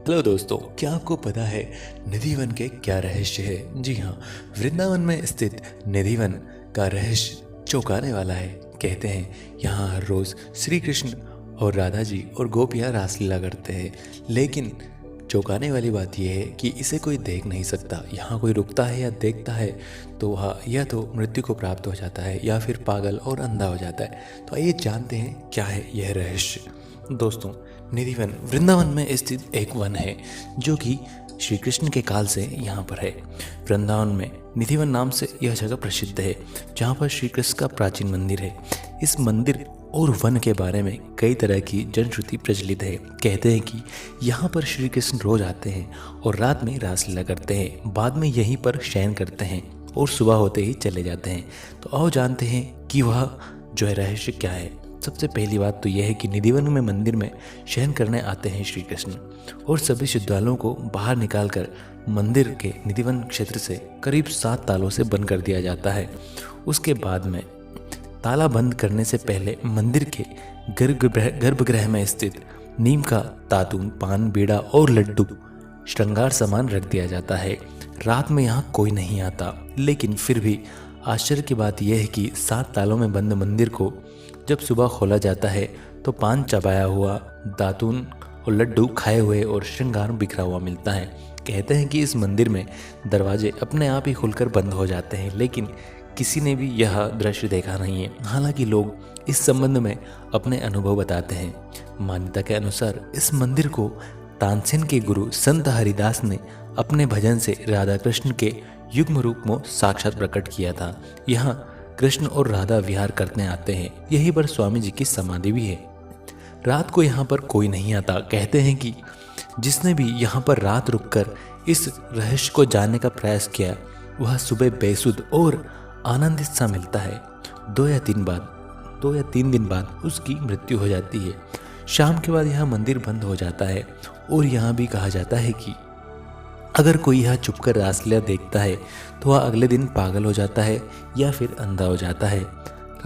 Hello दोस्तों, क्या आपको पता है निधिवन के क्या रहस्य है? जी हाँ, वृंदावन में स्थित निधिवन का रहस्य चौंकाने वाला है। कहते हैं यहाँ हर रोज श्री कृष्ण और राधा जी और गोपियाँ रासलीला करते हैं, लेकिन चौंकाने वाली बात यह है कि इसे कोई देख नहीं सकता। यहाँ कोई रुकता है या देखता है तो वह या तो मृत्यु को प्राप्त हो जाता है या फिर पागल और अंधा हो जाता है। तो आइए जानते हैं क्या है यह रहस्य। दोस्तों, निधिवन वृंदावन में स्थित एक वन है जो कि श्री कृष्ण के काल से यहाँ पर है। वृंदावन में निधिवन नाम से यह जगह प्रसिद्ध है जहाँ पर श्री कृष्ण का प्राचीन मंदिर है। इस मंदिर और वन के बारे में कई तरह की जनश्रुति प्रचलित है। कहते हैं कि यहाँ पर श्री कृष्ण रोज आते हैं और रात में रासलीला करते हैं, बाद में यहीं पर शयन करते हैं और सुबह होते ही चले जाते हैं। तो आओ जानते हैं कि वह जो है रहस्य क्या है। सबसे पहली बात तो यह है कि निधिवन में मंदिर में शयन करने आते हैं श्री कृष्ण और सभी श्रद्धालुओं को बाहर निकालकर मंदिर के निधिवन क्षेत्र से करीब 7 तालों से बंद कर दिया जाता है। उसके बाद में ताला बंद करने से पहले मंदिर के गर्भगृह में स्थित नीम का तातून, पान, बीड़ा और लड्डू श्रृंगार सामान रख दिया जाता है। रात में यहाँ कोई नहीं आता, लेकिन फिर भी आश्चर्य की बात यह है कि 7 तालों में बंद मंदिर को जब सुबह खोला जाता है तो पान चबाया हुआ, दातून और लड्डू खाए हुए और श्रृंगार बिखरा हुआ मिलता है। कहते हैं कि इस मंदिर में दरवाजे अपने आप ही खुलकर बंद हो जाते हैं, लेकिन किसी ने भी यह दृश्य देखा नहीं है। हालांकि लोग इस संबंध में अपने अनुभव बताते हैं। मान्यता के अनुसार इस मंदिर को तानसेन के गुरु संत हरिदास ने अपने भजन से राधा कृष्ण के युग्म रूप में साक्षात प्रकट किया था। यहाँ कृष्ण और राधा विहार करने आते हैं। यहीं पर स्वामी जी की समाधि भी है। रात को यहाँ पर कोई नहीं आता। कहते हैं कि जिसने भी यहाँ पर रात रुककर इस रहस्य को जानने का प्रयास किया वह सुबह बेसुध और आनंदित सा मिलता है। 2 या 3 दिन बाद उसकी मृत्यु हो जाती है। शाम के बाद यह मंदिर बंद हो जाता है और यहाँ भी कहा जाता है कि अगर कोई यहाँ छुपकर रासलीला देखता है तो वह अगले दिन पागल हो जाता है या फिर अंधा हो जाता है।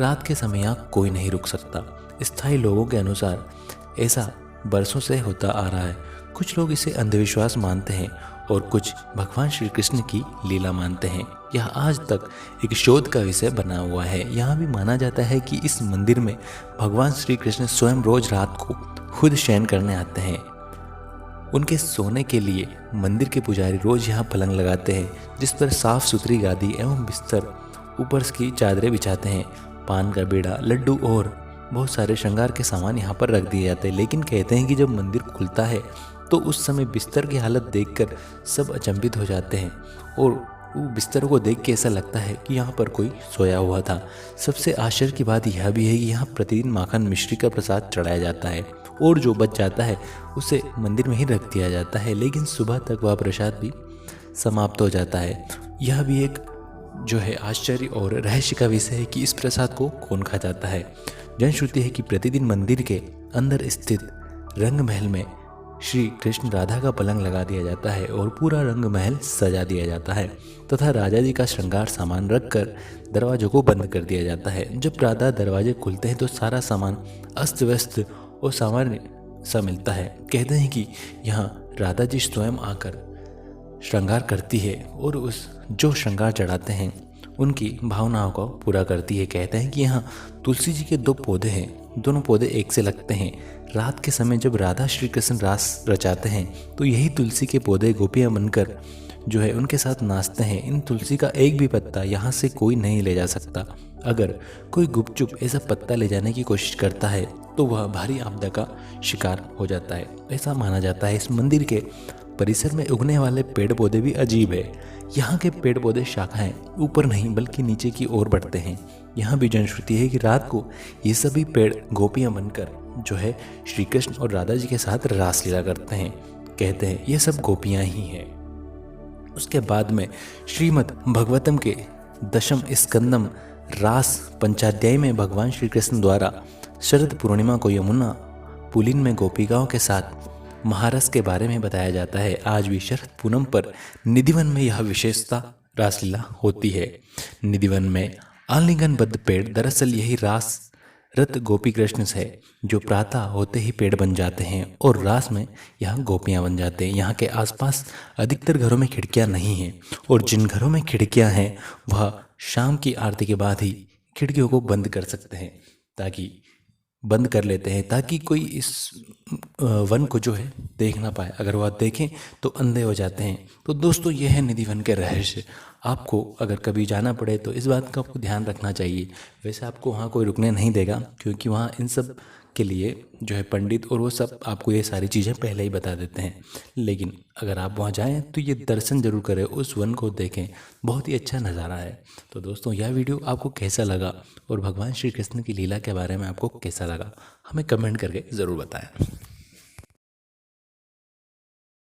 रात के समय यहाँ कोई नहीं रुक सकता। स्थायी लोगों के अनुसार ऐसा बरसों से होता आ रहा है। कुछ लोग इसे अंधविश्वास मानते हैं और कुछ भगवान श्री कृष्ण की लीला मानते हैं। यह आज तक एक शोध का विषय बना हुआ है। यहाँ भी माना जाता है कि इस मंदिर में भगवान श्री कृष्ण स्वयं रोज रात को खुद शयन करने आते हैं। उनके सोने के लिए मंदिर के पुजारी रोज यहाँ पलंग लगाते हैं, जिस पर साफ सुथरी गादी एवं बिस्तर, ऊपर की चादरें बिछाते हैं। पान का बीड़ा, लड्डू और बहुत सारे श्रृंगार के सामान यहाँ पर रख दिए जाते हैं। लेकिन कहते हैं कि जब मंदिर खुलता है तो उस समय बिस्तर की हालत देखकर सब अचंभित हो जाते हैं और वो बिस्तर को देख के ऐसा लगता है कि यहाँ पर कोई सोया हुआ था। सबसे आश्चर्य की बात यह भी है कि यहाँ प्रतिदिन माखन मिश्री का प्रसाद चढ़ाया जाता है और जो बच जाता है उसे मंदिर में ही रख दिया जाता है, लेकिन सुबह तक वह प्रसाद भी समाप्त हो जाता है। यह भी एक जो है आश्चर्य और रहस्य का विषय है कि इस प्रसाद को कौन खा जाता है। जनश्रुति है कि प्रतिदिन मंदिर के अंदर स्थित रंग महल में श्री कृष्ण राधा का पलंग लगा दिया जाता है और पूरा रंग महल सजा दिया जाता है तथा राजा जी का श्रृंगार सामान रखकर दरवाजों को बंद कर दिया जाता है। जब राधा दरवाजे खुलते हैं तो सारा सामान अस्त व्यस्त और सामान्य सा मिलता है। कहते हैं कि यहाँ राधा जी स्वयं आकर श्रृंगार करती है और उस जो श्रृंगार चढ़ाते हैं उनकी भावनाओं को पूरा करती है। कहते हैं कि यहाँ तुलसी जी के 2 पौधे हैं, दोनों पौधे एक से लगते हैं। रात के समय जब राधा श्री कृष्ण रास रचाते हैं तो यही तुलसी के पौधे गोपियाँ बनकर जो है उनके साथ नाचते हैं। इन तुलसी का एक भी पत्ता यहाँ से कोई नहीं ले जा सकता। अगर कोई गुपचुप ऐसा पत्ता ले जाने की कोशिश करता है तो वह भारी आपदा का शिकार हो जाता है, ऐसा माना जाता है। इस मंदिर के परिसर में उगने वाले पेड़ पौधे भी अजीब है। यहाँ के पेड़ पौधे शाखाएं ऊपर नहीं बल्कि नीचे की ओर बढ़ते हैं। यहाँ भी जनश्रुति है कि रात को ये सभी पेड़ गोपियाँ बनकर जो है श्री कृष्ण और राधा जी के साथ रासलीला करते हैं। कहते हैं ये सब गोपियाँ ही हैं। उसके बाद में श्रीमद् भगवतम के 10 स्कंदम रास पंचाध्याय में भगवान श्री कृष्ण द्वारा शरद पूर्णिमा को यमुना पुलिन में गोपिकाओं के साथ महारस के बारे में बताया जाता है। आज भी शरद पूनम पर निधिवन में यह विशेषता रासलीला होती है। निधिवन में आलिंगनबद्ध पेड़ दरअसल यही रास रत गोपी कृष्ण से जो प्रातः होते ही पेड़ बन जाते हैं और रास में यहाँ गोपियाँ बन जाते हैं। यहाँ के आसपास अधिकतर घरों में खिड़कियाँ नहीं हैं और जिन घरों में खिड़कियाँ हैं वह शाम की आरती के बाद ही खिड़कियों को बंद कर सकते हैं, ताकि बंद कर लेते हैं ताकि कोई इस वन को जो है देख ना पाए। अगर वह देखें तो अंधे हो जाते हैं। तो दोस्तों यह है निधि वन के रहस्य। आपको अगर कभी जाना पड़े तो इस बात का आपको ध्यान रखना चाहिए। वैसे आपको वहाँ कोई रुकने नहीं देगा, क्योंकि वहाँ इन सब के लिए जो है पंडित और वो सब आपको ये सारी चीज़ें पहले ही बता देते हैं। लेकिन अगर आप वहाँ जाएं तो ये दर्शन जरूर करें, उस वन को देखें, बहुत ही अच्छा नज़ारा है। तो दोस्तों यह वीडियो आपको कैसा लगा और भगवान श्री कृष्ण की लीला के बारे में आपको कैसा लगा, हमें कमेंट करके ज़रूर बताएं।